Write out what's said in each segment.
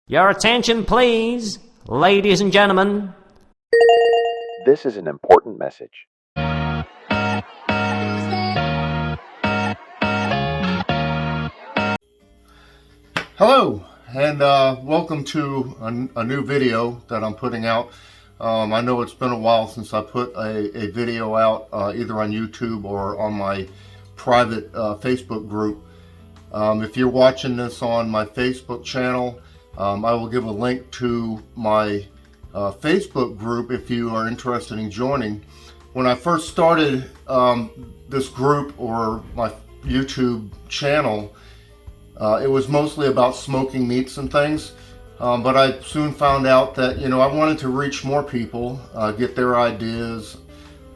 Your attention, please, ladies and gentlemen. This is an important message. Hello, and welcome to a new video that I'm putting out. I know it's been a while since I put a video out either on YouTube or on my private Facebook group. If you're watching this on my Facebook channel, I will give a link to my Facebook group if you are interested in joining. When I first started this group or my YouTube channel, it was mostly about smoking meats and things, but I soon found out that, I wanted to reach more people, get their ideas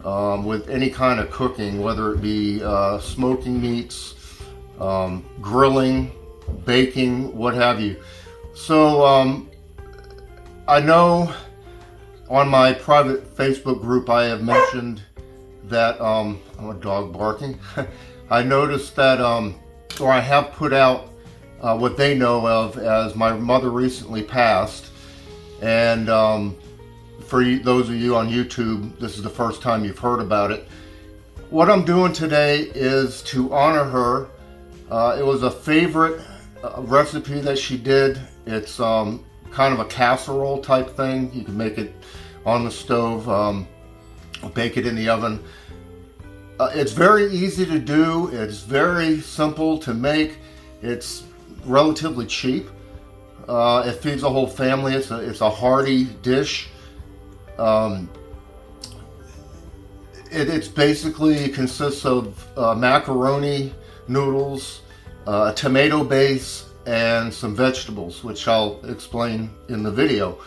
with any kind of cooking, whether it be smoking meats, grilling, baking, what have you. So I know on my private Facebook group I have mentioned that, I'm a dog barking, I noticed that, or I have put out what they know of as my mother recently passed. And for those of you on YouTube, this is the first time you've heard about it. What I'm doing today is to honor her. It was a favorite recipe that she did. It's kind of a casserole type thing. You can make it on the stove, bake it in the oven. It's very easy to do. It's very simple to make. It's relatively cheap. It feeds a whole family. It's a hearty dish. It's basically consists of macaroni, noodles, a tomato base, and some vegetables, which I'll explain in the video.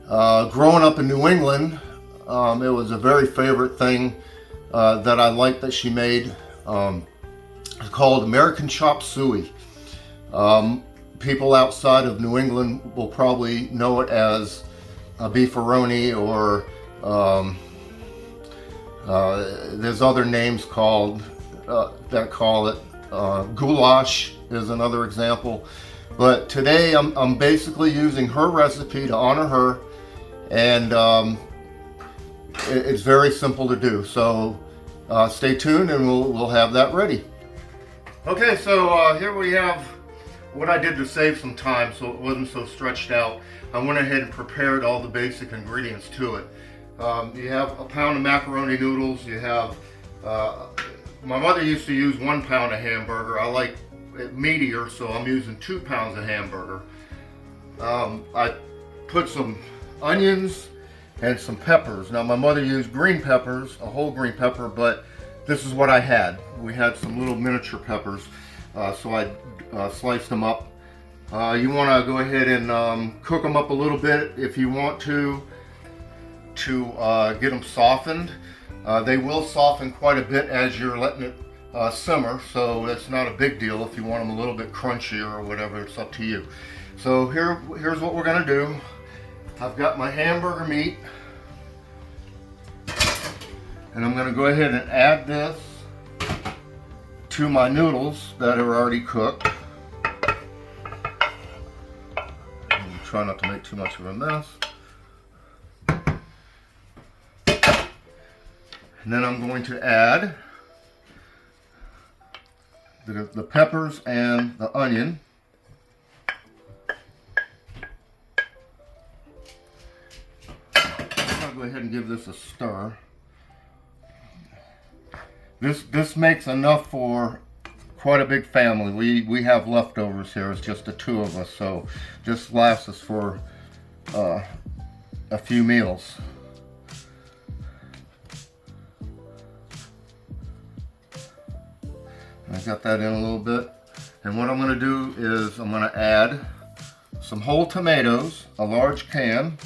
Growing up in New England, it was a very favorite thing that I liked that she made. It's called American Chopped Suey. People outside of New England will probably know it as a beefaroni, or there's other names called that call it. Goulash is another example. But today I'm basically using her recipe to honor her, and it's very simple to do. So stay tuned and we'll have that ready. Okay, so here we have what I did to save some time so it wasn't so stretched out. I went ahead and prepared all the basic ingredients to it. You have a pound of macaroni noodles. You have, my mother used to use 1 pound of hamburger. I like it meatier, so I'm using 2 pounds of hamburger. I put some onions and some peppers. Now my mother used green peppers, a whole green pepper, but this is what I had. We had some little miniature peppers, so I sliced them up. You want to go ahead and cook them up a little bit if you want to get them softened. They will soften quite a bit as you're letting it simmer, so it's not a big deal. If you want them a little bit crunchier or whatever, it's up to you. So here's what we're going to do. I've got my hamburger meat, and I'm going to go ahead and add this to my noodles that are already cooked. Try not to make too much of a mess. And then I'm going to add the peppers and the onion. I'll go ahead and give this a stir. This makes enough for quite a big family. We have leftovers here. It's just the 2 of us, so this lasts us for a few meals. I got that in a little bit, and what I'm going to do is I'm going to add some whole tomatoes, a large can.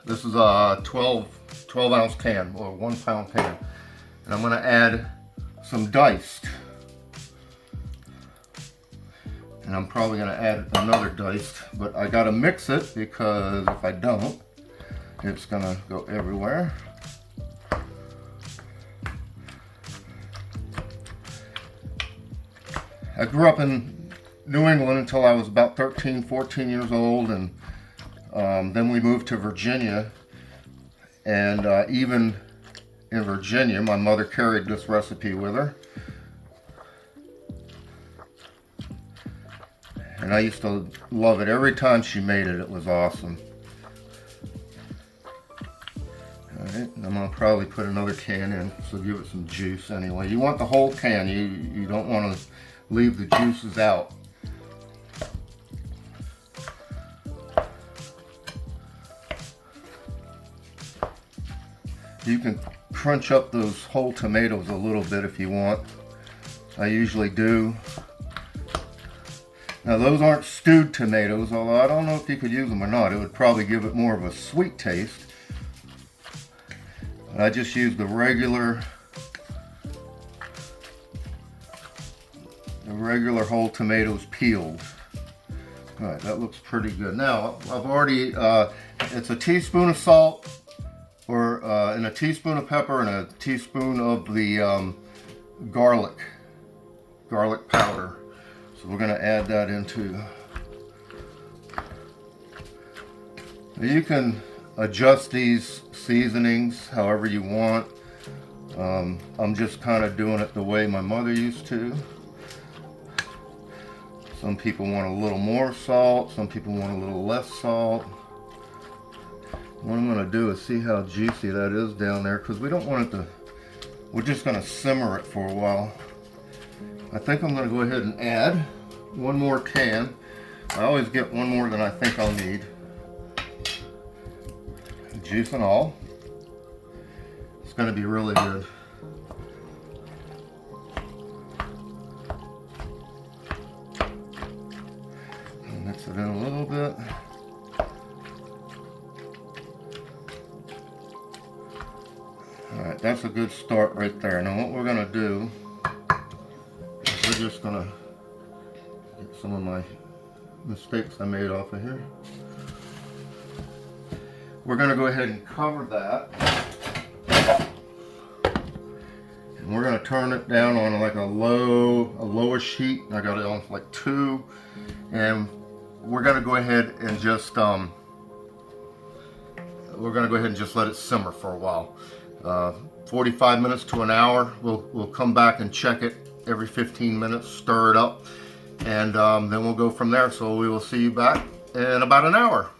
This is a 12 ounce can, or 1 pound can, and I'm going to add some diced, and I'm probably going to add another diced, but I got to mix it because if I don't, it's going to go everywhere. I grew up in New England until I was about 13, 14 years old, and then we moved to Virginia. And even in Virginia, my mother carried this recipe with her. And I used to love it. Every time she made it, it was awesome. Alright, I'm going to probably put another can in, so give it some juice anyway. You want the whole can, you don't want to leave the juices out. You can crunch up those whole tomatoes a little bit if you want. I usually do. Now those aren't stewed tomatoes, although I don't know if you could use them or not. It would probably give it more of a sweet taste. I just use the regular whole tomatoes peeled. All right, that looks pretty good. Now I've already, it's a teaspoon of salt, or and a teaspoon of pepper and a teaspoon of the garlic powder. So we're going to add that into. You can adjust these seasonings however you want. I'm just kind of doing it the way my mother used to. Some people want a little more salt, some people want a little less salt. What I'm going to do is see how juicy that is down there, because we don't want it to, we're just going to simmer it for a while. I think I'm going to go ahead and add one more can. I always get one more than I think I'll need. Juice and all. It's going to be really good. Mix it in a little bit. Alright, that's a good start right there. Now what we're going to do is we're just going to get some of my mistakes I made off of here. We're going to go ahead and cover that. And we're going to turn it down on like a lowish heat. I got it on like 2. And we're going to go ahead and just let it simmer for a while. 45 minutes to an hour. We'll come back and check it every 15 minutes, stir it up, and then we'll go from there. So we will see you back in about an hour.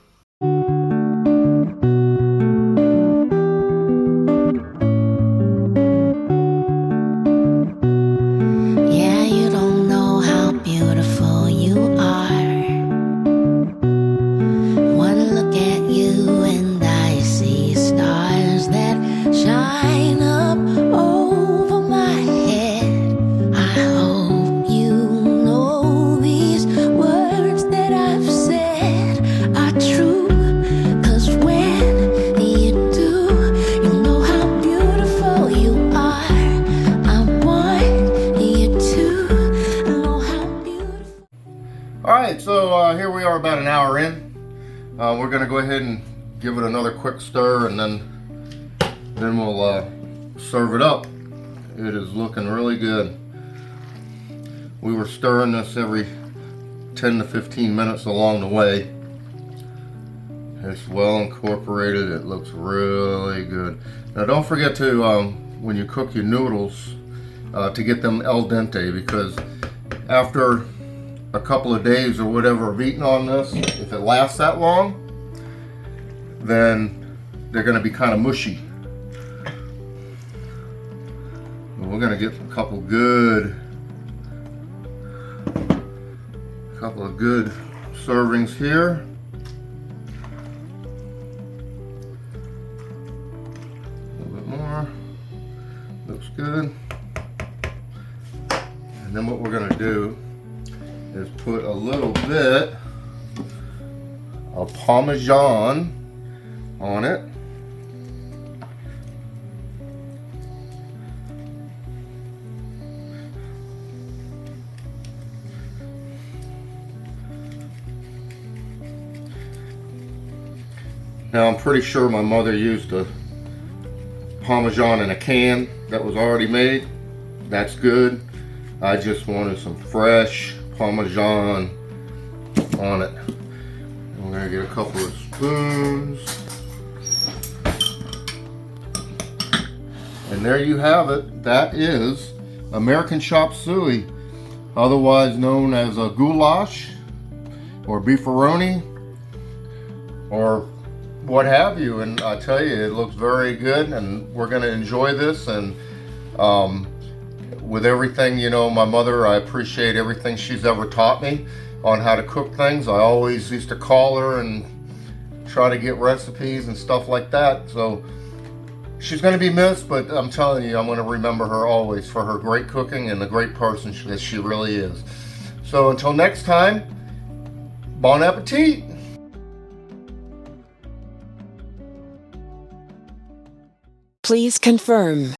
Alright, so here we are about an hour in. We're going to go ahead and give it another quick stir, and then we'll serve it up. It is looking really good. We were stirring this every 10 to 15 minutes along the way. It's well incorporated. It looks really good. Now don't forget to, when you cook your noodles, to get them al dente, because after a couple of days or whatever of eating on this, if it lasts that long, then they're going to be kind of mushy. We're going to get a couple of good servings here. A little bit more. Looks good. And then what we're going to do is put a little bit of Parmesan on it. Now I'm pretty sure my mother used a Parmesan in a can that was already made. That's good. I just wanted some fresh Parmesan on it. We're going to get a couple of spoons. And there you have it. That is American chopped suey, otherwise known as a goulash or beefaroni or what have you. And I tell you, it looks very good, and we're going to enjoy this. And with everything, you know, my mother, I appreciate everything she's ever taught me on how to cook things. I always used to call her and try to get recipes and stuff like that. So she's going to be missed, but I'm telling you, I'm going to remember her always for her great cooking and the great person that she really is. So until next time, bon appetit! Please confirm.